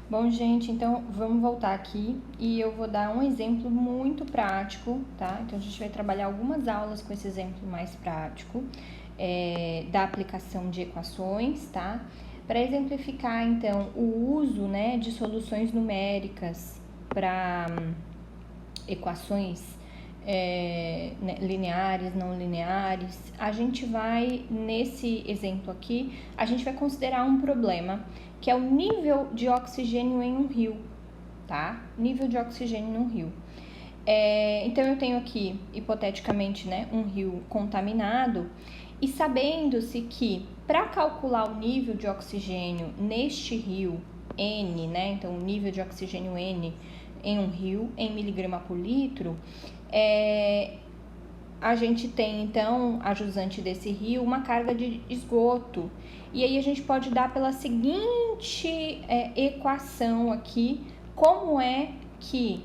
Bom, gente, então vamos voltar aqui e eu vou dar um exemplo muito prático, tá? Então a gente vai trabalhar algumas aulas com esse exemplo mais prático da aplicação de equações, tá? Para exemplificar, então, o uso, né, de soluções numéricas para equações lineares, não lineares, a gente vai, nesse exemplo aqui, a gente vai considerar um problema que é o nível de oxigênio em um rio, tá? Nível de oxigênio num rio. Então, eu tenho aqui, hipoteticamente, né, um rio contaminado e sabendo-se que para calcular o nível de oxigênio neste rio N, né, então o nível de oxigênio N em um rio, em miligrama por litro, a gente tem, então, a jusante desse rio, uma carga de esgoto. E aí a gente pode dar pela seguinte equação aqui, como é que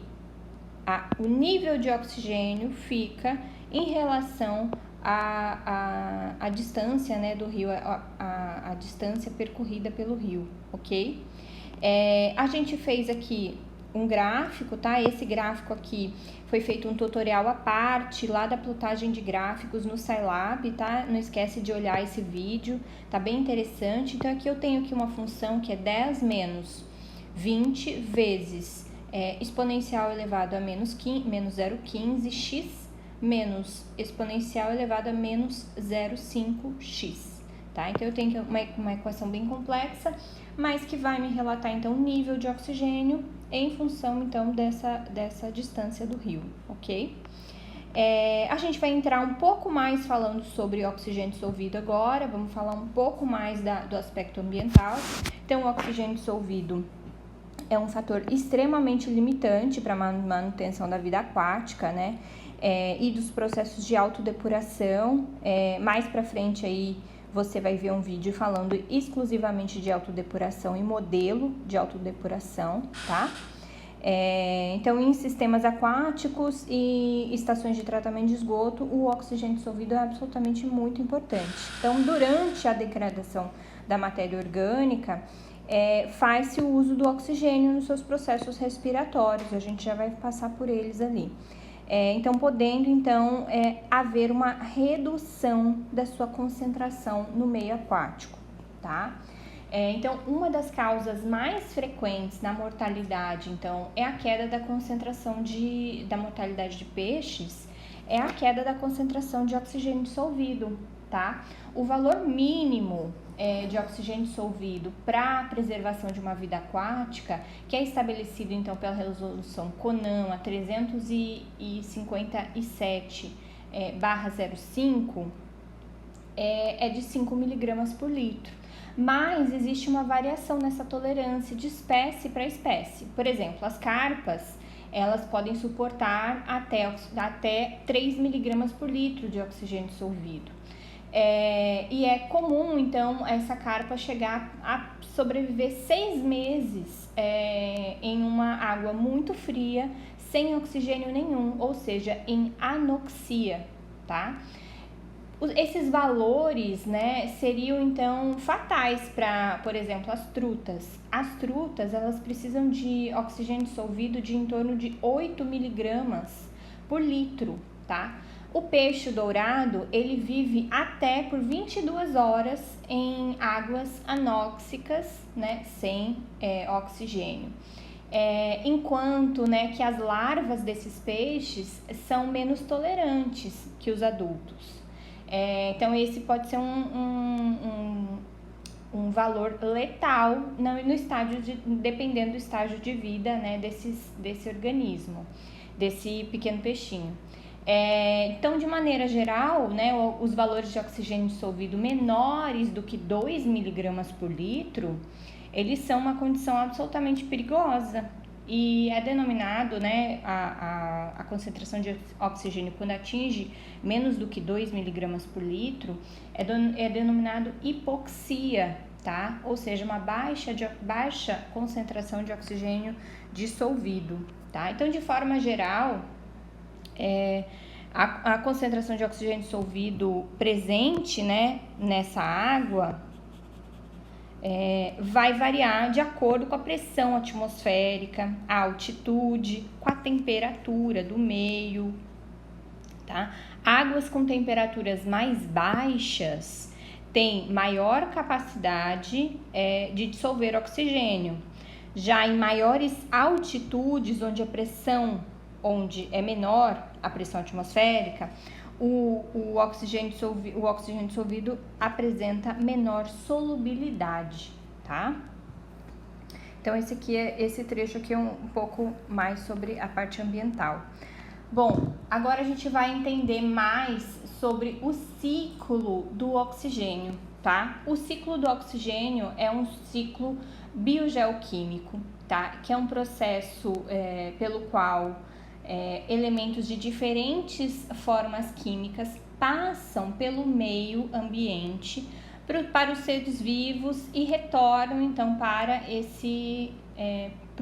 o nível de oxigênio fica em relação à distância, né, do rio, a distância percorrida pelo rio, ok? A gente fez aqui um gráfico, tá? Esse gráfico aqui foi feito um tutorial à parte lá da plotagem de gráficos no Scilab, tá? Não esquece de olhar esse vídeo, tá bem interessante. Então aqui eu tenho aqui uma função que é 10 menos 20 vezes exponencial elevado a menos 0,15 x menos exponencial elevado a menos 0,5x, tá? Então eu tenho uma equação bem complexa, mas que vai me relatar então o nível de oxigênio em função então dessa distância do rio, ok? A gente vai entrar um pouco mais falando sobre oxigênio dissolvido agora, vamos falar um pouco mais do aspecto ambiental. Então, o oxigênio dissolvido é um fator extremamente limitante para a manutenção da vida aquática, né? E dos processos de autodepuração. Mais para frente aí você vai ver um vídeo falando exclusivamente de autodepuração e modelo de autodepuração, tá? Então, em sistemas aquáticos e estações de tratamento de esgoto, o oxigênio dissolvido é absolutamente muito importante. Então, durante a degradação da matéria orgânica, faz-se o uso do oxigênio nos seus processos respiratórios, a gente já vai passar por eles ali. Então, podendo, então, haver uma redução da sua concentração no meio aquático, tá? Então, uma das causas mais frequentes na mortalidade, então, é a queda da concentração da mortalidade de peixes, é a queda da concentração de oxigênio dissolvido, tá? O valor mínimo de oxigênio dissolvido para a preservação de uma vida aquática, que é estabelecido então pela resolução CONAMA 357/05, é de 5 miligramas por litro. Mas existe uma variação nessa tolerância de espécie para espécie. Por exemplo, as carpas, elas podem suportar até 3 miligramas por litro de oxigênio dissolvido. E é comum, então, essa carpa chegar a sobreviver 6 meses em uma água muito fria, sem oxigênio nenhum, ou seja, em anoxia, tá? Esses valores, né, seriam, então, fatais para, por exemplo, as trutas. As trutas, elas precisam de oxigênio dissolvido de em torno de 8 miligramas por litro, tá? O peixe dourado, ele vive até por 22 horas em águas anóxicas, né, sem oxigênio. Enquanto, né, que as larvas desses peixes são menos tolerantes que os adultos. Então, esse pode ser um valor letal no estágio dependendo do estágio de vida, né, desse organismo, desse pequeno peixinho. Então, de maneira geral, né, os valores de oxigênio dissolvido menores do que 2 miligramas por litro, eles são uma condição absolutamente perigosa. E é denominado, né, a concentração de oxigênio quando atinge menos do que 2 miligramas por litro, é denominado hipoxia, tá? Ou seja, uma baixa concentração de oxigênio dissolvido, tá? Então, de forma geral, a concentração de oxigênio dissolvido presente, né, nessa água vai variar de acordo com a pressão atmosférica, a altitude, com a temperatura do meio, tá? Águas com temperaturas mais baixas têm maior capacidade de dissolver oxigênio. Já em maiores altitudes, onde é menor a pressão atmosférica, o oxigênio dissolvido apresenta menor solubilidade, tá? Então esse trecho aqui é um pouco mais sobre a parte ambiental. Bom, agora a gente vai entender mais sobre o ciclo do oxigênio, tá? O ciclo do oxigênio é um ciclo biogeoquímico, tá? Que é um processo pelo qual elementos de diferentes formas químicas passam pelo meio ambiente para os seres vivos e retornam então para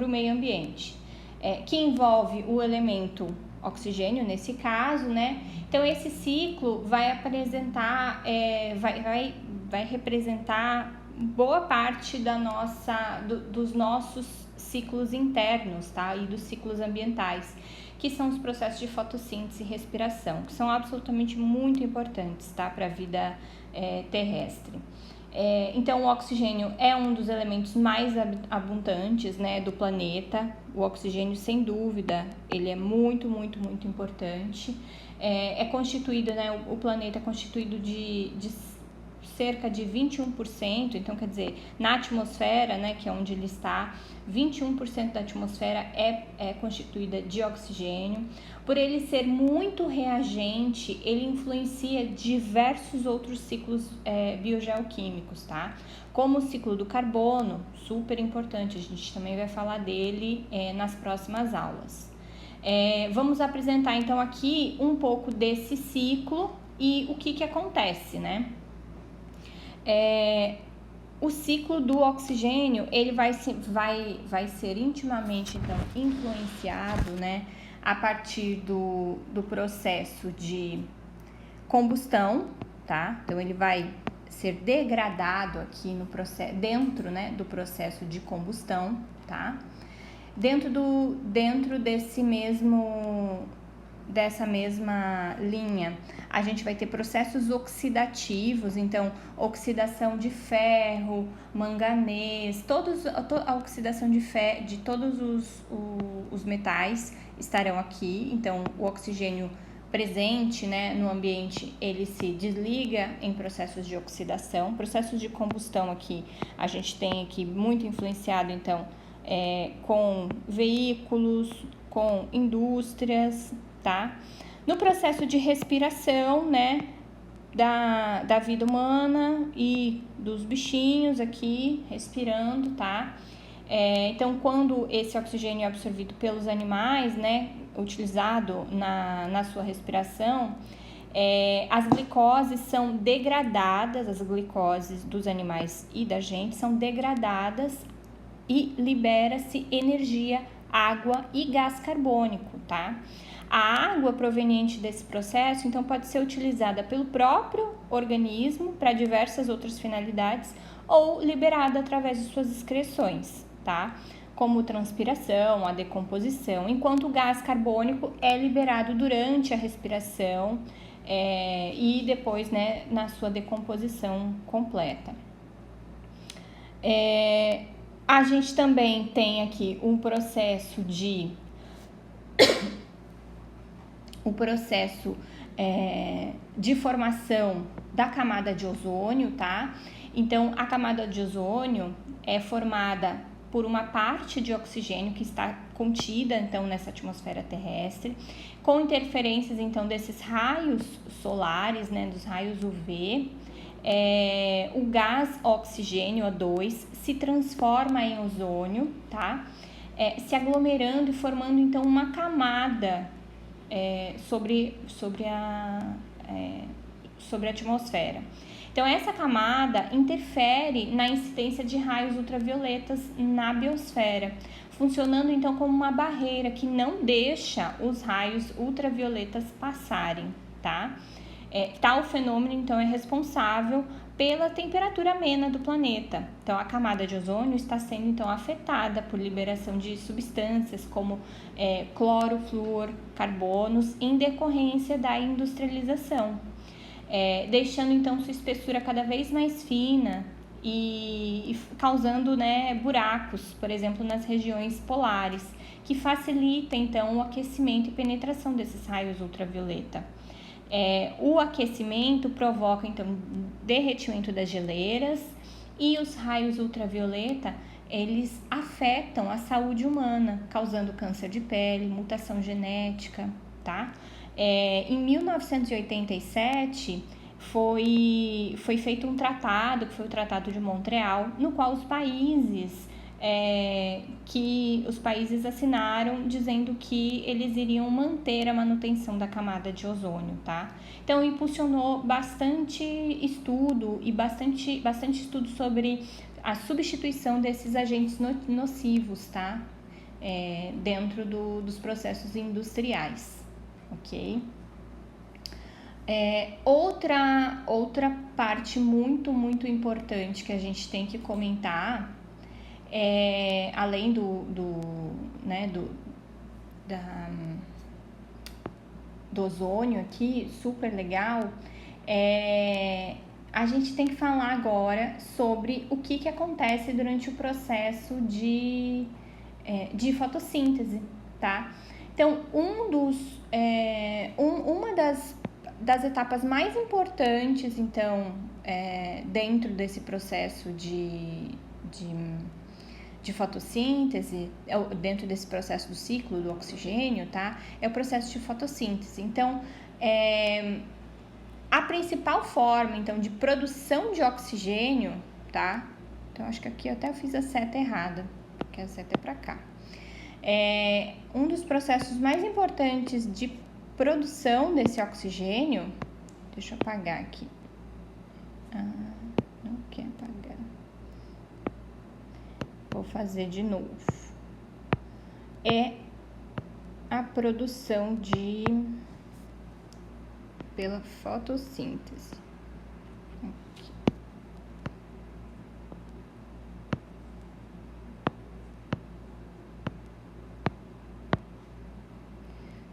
o meio ambiente, que envolve o elemento oxigênio nesse caso, né? Então esse ciclo vai apresentar, vai representar boa parte dos nossos ciclos internos, tá? E dos ciclos ambientais, que são os processos de fotossíntese e respiração, que são absolutamente muito importantes, tá? Para a vida terrestre. Então, o oxigênio é um dos elementos mais abundantes, né, do planeta. O oxigênio, sem dúvida, ele é muito, muito, muito importante. Constituído, né, o planeta é constituído de cerca de 21%, então quer dizer, na atmosfera, né, que é onde ele está, 21% da atmosfera é constituída de oxigênio. Por ele ser muito reagente, ele influencia diversos outros ciclos biogeoquímicos, tá? Como o ciclo do carbono, super importante, a gente também vai falar dele nas próximas aulas. Vamos apresentar então aqui um pouco desse ciclo e o que acontece, né? O ciclo do oxigênio, ele vai ser intimamente então influenciado, né, a partir do processo de combustão, tá? Então ele vai ser degradado aqui no processo, dentro, né, do processo de combustão, tá? Dentro dessa mesma linha, a gente vai ter processos oxidativos, então oxidação de ferro, manganês, a oxidação de todos os metais estarão aqui. Então o oxigênio presente, né, no ambiente, ele se desliga em processos de oxidação. Processos de combustão aqui, a gente tem aqui muito influenciado então com veículos, com indústrias, tá? No processo de respiração, né, da vida humana e dos bichinhos aqui respirando, tá? Então, quando esse oxigênio é absorvido pelos animais, né, utilizado na sua respiração, as glicoses são degradadas, as glicoses dos animais e da gente são degradadas e libera-se energia, água e gás carbônico, tá? A água proveniente desse processo, então, pode ser utilizada pelo próprio organismo para diversas outras finalidades ou liberada através de suas excreções, tá? Como transpiração, a decomposição, enquanto o gás carbônico é liberado durante a respiração e depois, né, na sua decomposição completa. A gente também tem aqui um processo de formação da camada de ozônio, tá? Então, a camada de ozônio é formada por uma parte de oxigênio que está contida, então, nessa atmosfera terrestre, com interferências, então, desses raios solares, né, dos raios UV. O gás oxigênio, O2, se transforma em ozônio, tá? Se aglomerando e formando, então, uma camada sobre a atmosfera. Então, essa camada interfere na incidência de raios ultravioletas na biosfera, funcionando então como uma barreira que não deixa os raios ultravioletas passarem, tá? Tal fenômeno então é responsável pela temperatura amena do planeta. Então, a camada de ozônio está sendo então afetada por liberação de substâncias como cloro, flúor, carbonos, em decorrência da industrialização, deixando então sua espessura cada vez mais fina e causando, né, buracos, por exemplo, nas regiões polares, que facilita então o aquecimento e penetração desses raios ultravioleta. O aquecimento provoca, então, derretimento das geleiras, e os raios ultravioleta, eles afetam a saúde humana, causando câncer de pele, mutação genética, tá? Em 1987, foi feito um tratado, que foi o Tratado de Montreal, no qual os países assinaram dizendo que eles iriam manter a manutenção da camada de ozônio, tá? Então, impulsionou bastante estudo e bastante estudo sobre a substituição desses agentes nocivos, tá? Dentro dos processos industriais, ok? Outra parte muito, muito importante que a gente tem que comentar, além do ozônio aqui, super legal, a gente tem que falar agora sobre o que acontece durante o processo de fotossíntese, tá? Então, uma das etapas mais importantes, então, dentro desse processo de fotossíntese, dentro desse processo do ciclo do oxigênio, tá? É o processo de fotossíntese. Então, a principal forma, então, de produção de oxigênio, tá? Então, acho que aqui eu até fiz a seta errada, porque a seta é para cá. Um dos processos mais importantes de produção desse oxigênio, deixa eu apagar aqui. Não quer apagar. Vou fazer de novo. É a produção pela fotossíntese. Aqui.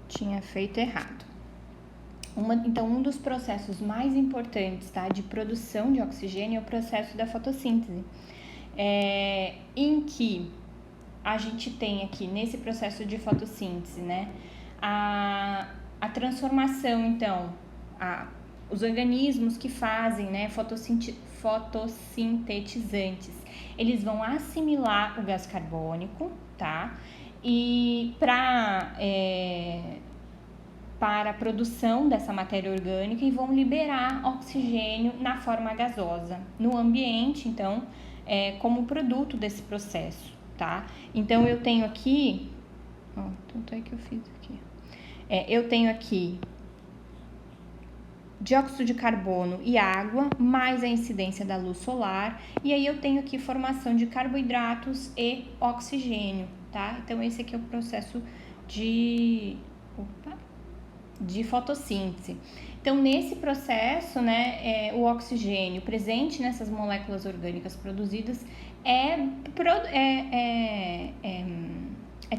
Tinha feito errado. Então, um dos processos mais importantes, tá, de produção de oxigênio é o processo da fotossíntese. Em que a gente tem aqui nesse processo de fotossíntese, né, a transformação, então, os organismos que fazem, né, fotossintetizantes, eles vão assimilar o gás carbônico, tá, e para a produção dessa matéria orgânica, e vão liberar oxigênio na forma gasosa no ambiente, então, como produto desse processo, tá? Então, eu tenho aqui, tanto é que eu fiz aqui, eu tenho aqui dióxido de carbono e água, mais a incidência da luz solar, e aí eu tenho aqui formação de carboidratos e oxigênio, tá? Então, esse aqui é o processo de fotossíntese. Então, nesse processo, né, o oxigênio presente nessas moléculas orgânicas produzidas é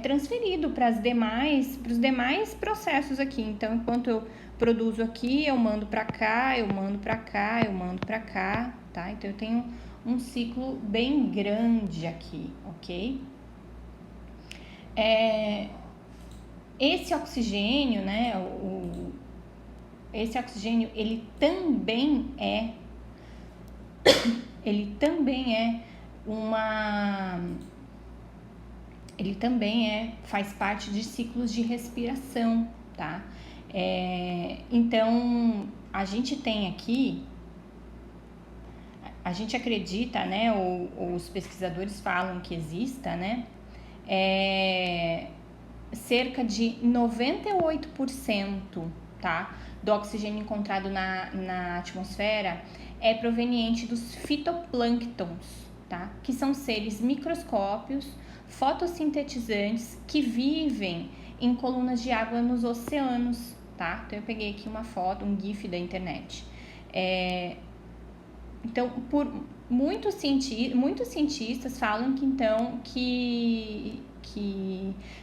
transferido para os demais processos aqui. Então, enquanto eu produzo aqui, eu mando para cá, eu mando para cá, eu mando para cá, tá? Então, eu tenho um ciclo bem grande aqui, ok? Esse oxigênio, né, esse oxigênio, ele também faz parte de ciclos de respiração, tá? Então, a gente tem aqui, a gente acredita, né, os pesquisadores falam que exista, né, cerca de 98%, tá, do oxigênio encontrado na atmosfera é proveniente dos fitoplânctons, tá, que são seres microscópios fotossintetizantes que vivem em colunas de água nos oceanos, tá? Então, eu peguei aqui uma foto, um GIF da internet. Então, muitos cientistas falam que então que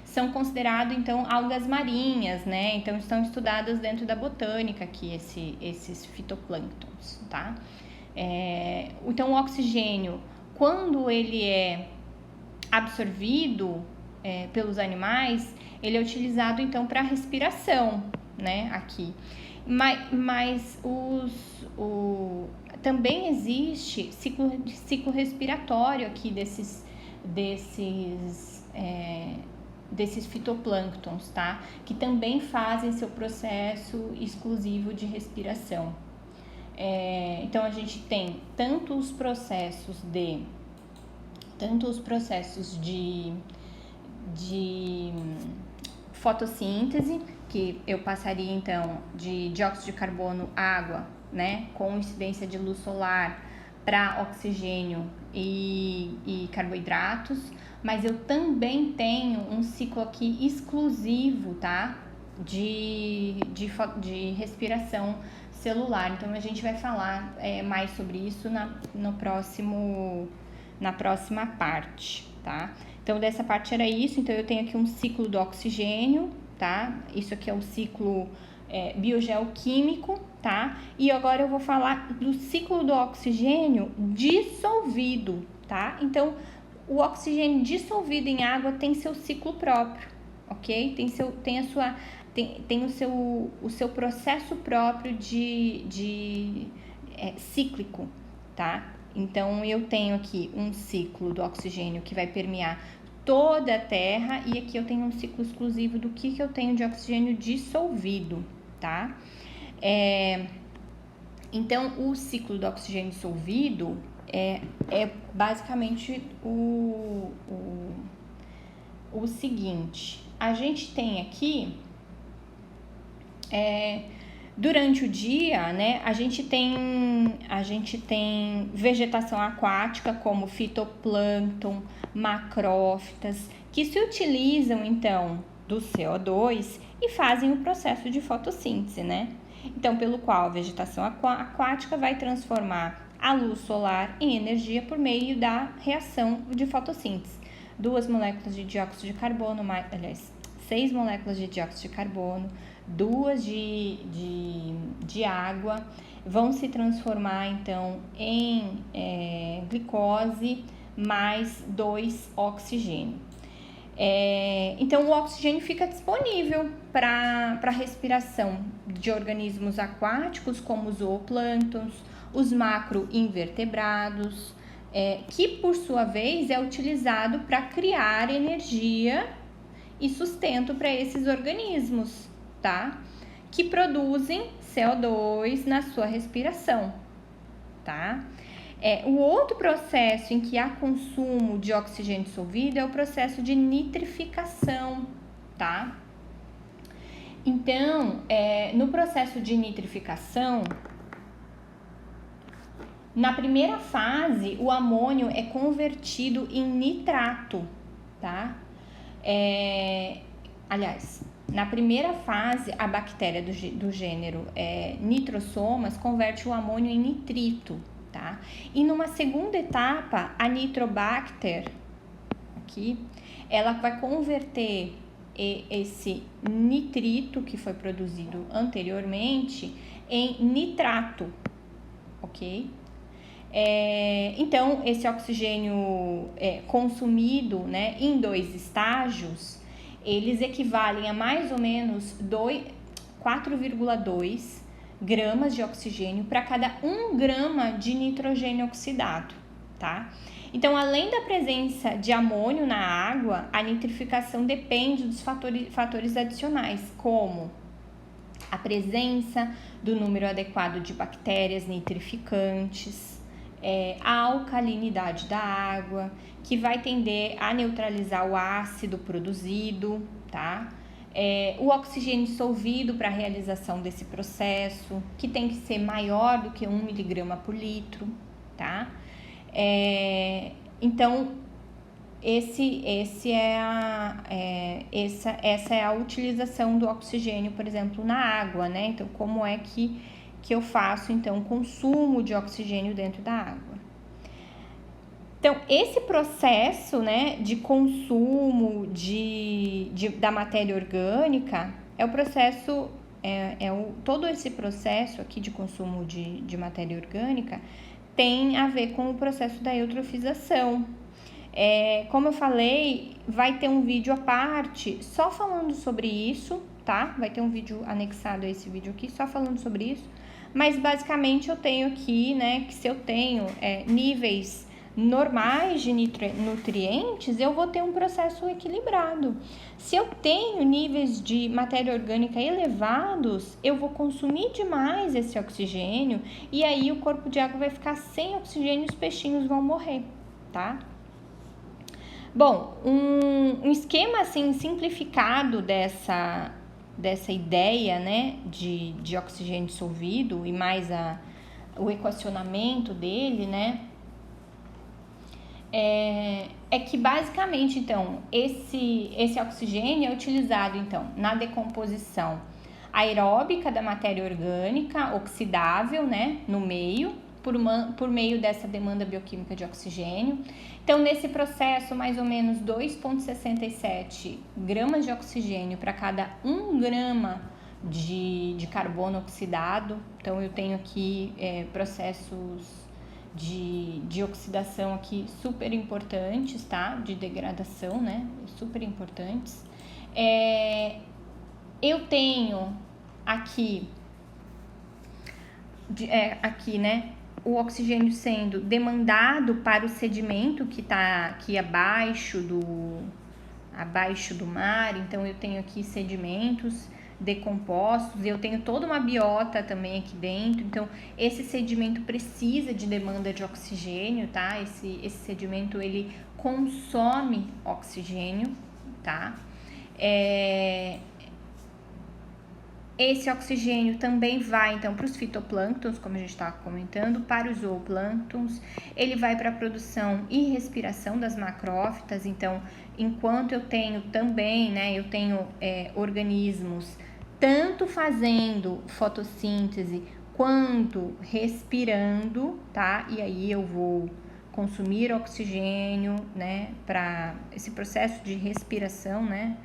são considerados então algas marinhas, né? Então estão estudadas dentro da botânica aqui esses fitoplânctons, tá? Então o oxigênio, quando ele é absorvido pelos animais, ele é utilizado então para respiração, né? Aqui, mas também existe ciclo respiratório aqui desses fitoplânctons, tá? Que também fazem seu processo exclusivo de respiração. Então a gente tem tanto os processos de fotossíntese, que eu passaria então de dióxido de carbono, água, né, com incidência de luz solar, para oxigênio e carboidratos, mas eu também tenho um ciclo aqui exclusivo, tá, de respiração celular. Então a gente vai falar mais sobre isso na próxima parte, tá? Então dessa parte era isso. Então eu tenho aqui um ciclo do oxigênio, tá? Isso aqui é o ciclo biogeoquímico, tá? E agora eu vou falar do ciclo do oxigênio dissolvido, tá? Então o oxigênio dissolvido em água tem seu ciclo próprio, ok? Tem o seu processo próprio cíclico, tá? Então, eu tenho aqui um ciclo do oxigênio que vai permear toda a Terra, e aqui eu tenho um ciclo exclusivo do que eu tenho de oxigênio dissolvido, tá? Então, o ciclo do oxigênio dissolvido é basicamente o seguinte: a gente tem aqui, durante o dia, né, a gente tem vegetação aquática como fitoplâncton, macrófitas, que se utilizam então do CO2 e fazem o processo de fotossíntese, né? Então, pelo qual a vegetação aquática vai transformar a luz solar em energia por meio da reação de fotossíntese. 2 moléculas de dióxido de carbono, 6 moléculas de dióxido de carbono, 2 de água, vão se transformar então em glicose mais 2 oxigênio. Então o oxigênio fica disponível para respiração de organismos aquáticos como os zooplânctons, os macroinvertebrados, que por sua vez é utilizado para criar energia e sustento para esses organismos, tá? Que produzem CO2 na sua respiração, tá? O outro processo em que há consumo de oxigênio dissolvido é o processo de nitrificação, tá? Então, no processo de nitrificação, na primeira fase, o amônio é convertido em nitrato, tá? Na primeira fase, a bactéria do gênero Nitrosomas converte o amônio em nitrito, tá? E numa segunda etapa, a Nitrobacter, aqui, ela vai converter esse nitrito que foi produzido anteriormente em nitrato, ok? Então, esse oxigênio consumido, né, em 2 estágios, eles equivalem a mais ou menos 4,2 gramas de oxigênio para cada 1 grama de nitrogênio oxidado, tá? Então, além da presença de amônio na água, a nitrificação depende dos fatores adicionais, como a presença do número adequado de bactérias nitrificantes, a alcalinidade da água, que vai tender a neutralizar o ácido produzido, tá? O oxigênio dissolvido para a realização desse processo, que tem que ser maior do que 1 miligrama por litro, tá? Então, essa é a utilização do oxigênio, por exemplo, na água, né? Então, como é que que eu faço, então, consumo de oxigênio dentro da água. Então, esse processo, né, de consumo da matéria orgânica é o processo, todo esse processo aqui de consumo de matéria orgânica tem a ver com o processo da eutrofização. Como eu falei, vai ter um vídeo à parte só falando sobre isso, tá? Vai ter um vídeo anexado a esse vídeo aqui só falando sobre isso. Mas basicamente eu tenho aqui, né, que se eu tenho níveis normais de nutrientes, eu vou ter um processo equilibrado. Se eu tenho níveis de matéria orgânica elevados, eu vou consumir demais esse oxigênio e aí o corpo de água vai ficar sem oxigênio e os peixinhos vão morrer, tá? Bom, um esquema assim simplificado dessa ideia, né, de oxigênio dissolvido e mais o equacionamento dele, né, é que basicamente, então, esse oxigênio é utilizado, então, na decomposição aeróbica da matéria orgânica oxidável, né, no meio, por meio dessa demanda bioquímica de oxigênio. Então, nesse processo, mais ou menos 2,67 gramas de oxigênio para cada 1 grama de carbono oxidado. Então, eu tenho aqui processos de oxidação aqui super importantes, tá? De degradação, né? Super importantes. Eu tenho aqui, né? O oxigênio sendo demandado para o sedimento que está aqui abaixo do mar. Então, eu tenho aqui sedimentos decompostos, eu tenho toda uma biota também aqui dentro, então esse sedimento precisa de demanda de oxigênio, tá? Esse sedimento, ele consome oxigênio, tá? Esse oxigênio também vai, então, para os fitoplânctons, como a gente estava comentando, para os zooplânctons, ele vai para a produção e respiração das macrófitas. Então, enquanto eu tenho também, né, eu tenho organismos tanto fazendo fotossíntese quanto respirando, tá? E aí eu vou consumir oxigênio, né, para esse processo de respiração, né?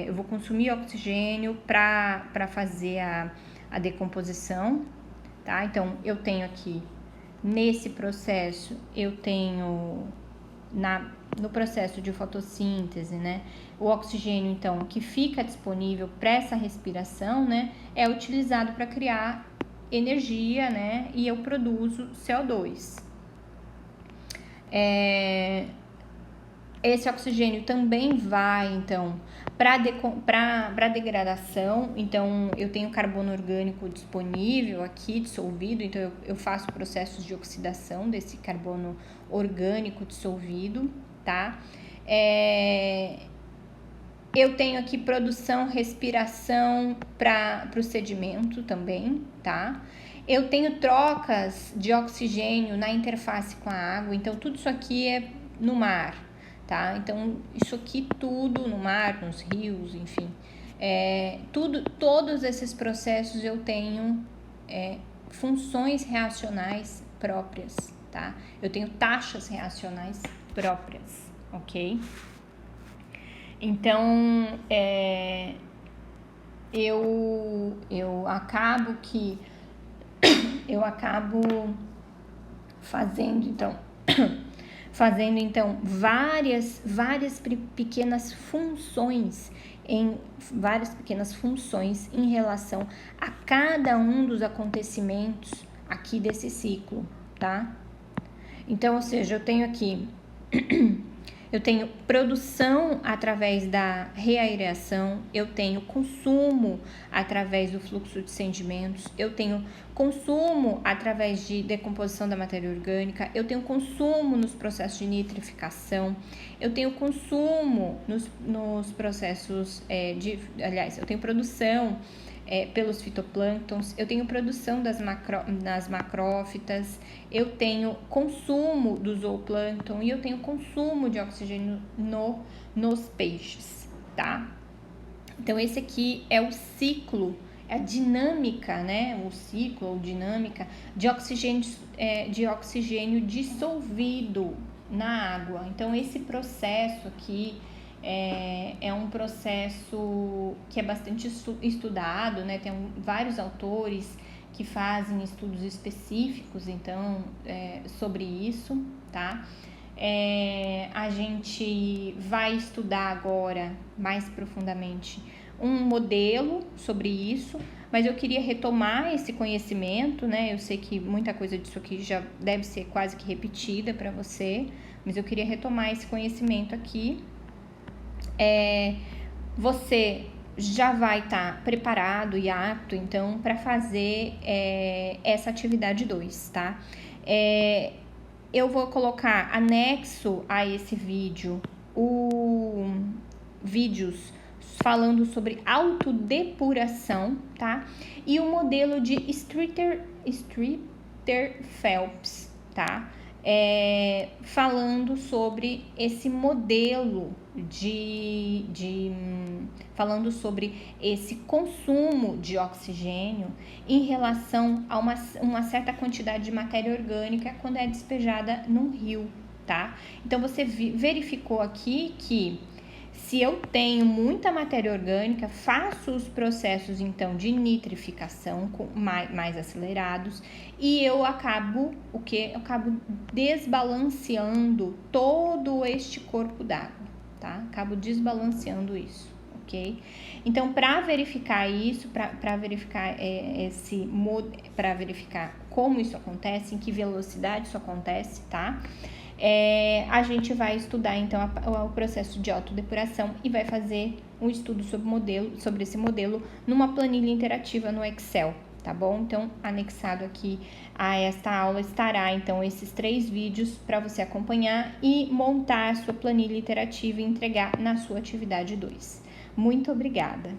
Eu vou consumir oxigênio para fazer a decomposição, tá? Então, eu tenho aqui, nesse processo, eu tenho no processo de fotossíntese, né? O oxigênio, então, que fica disponível para essa respiração, né? É utilizado para criar energia, né? E eu produzo CO2. Esse oxigênio também vai, então, para degradação. Então, eu tenho carbono orgânico disponível aqui, dissolvido. Então, eu faço processos de oxidação desse carbono orgânico dissolvido, tá? Eu tenho aqui produção, respiração para o sedimento também, tá? Eu tenho trocas de oxigênio na interface com a água. Então, tudo isso aqui é no mar, tá? Então, isso aqui tudo no mar, nos rios, enfim. Todos esses processos eu tenho funções reacionais próprias, tá? Eu tenho taxas reacionais próprias, ok? Então, eu acabo fazendo, então, várias pequenas funções em relação a cada um dos acontecimentos aqui desse ciclo, tá? Então, ou seja, eu tenho aqui eu tenho produção através da reaireação, eu tenho consumo através do fluxo de sedimentos, eu tenho consumo através de decomposição da matéria orgânica, eu tenho consumo nos processos de nitrificação, eu tenho consumo nos processos eu tenho produção pelos fitoplânctons, eu tenho produção nas macrófitas, eu tenho consumo do zooplâncton e eu tenho consumo de oxigênio nos peixes, tá? Então, esse aqui é o ciclo, a dinâmica, né, o ciclo ou dinâmica de oxigênio dissolvido na água. Então, esse processo aqui é um processo que é bastante estudado, né? Tem vários autores que fazem estudos específicos, então, sobre isso, tá? A gente vai estudar agora mais profundamente um modelo sobre isso, mas eu queria retomar esse conhecimento, né? Eu sei que muita coisa disso aqui já deve ser quase que repetida para você, mas eu queria retomar esse conhecimento aqui. Você já vai estar preparado e apto, então, para fazer essa atividade 2, tá? Eu vou colocar anexo a esse vídeo vídeos falando sobre autodepuração, tá? E o modelo de Streeter Phelps, tá? Falando sobre esse modelo falando sobre esse consumo de oxigênio em relação a uma certa quantidade de matéria orgânica quando é despejada num rio, tá? Então, você verificou aqui que se eu tenho muita matéria orgânica, faço os processos, então, de nitrificação mais acelerados e eu acabo desbalanceando todo este corpo d'água, tá? Acabo desbalanceando isso, ok? Então, para verificar isso, para verificar para verificar como isso acontece, em que velocidade isso acontece, tá? A gente vai estudar então o processo de autodepuração e vai fazer um estudo sobre esse modelo numa planilha interativa no Excel, tá bom? Então, anexado aqui a esta aula estará então esses 3 vídeos para você acompanhar e montar a sua planilha interativa e entregar na sua atividade 2. Muito obrigada!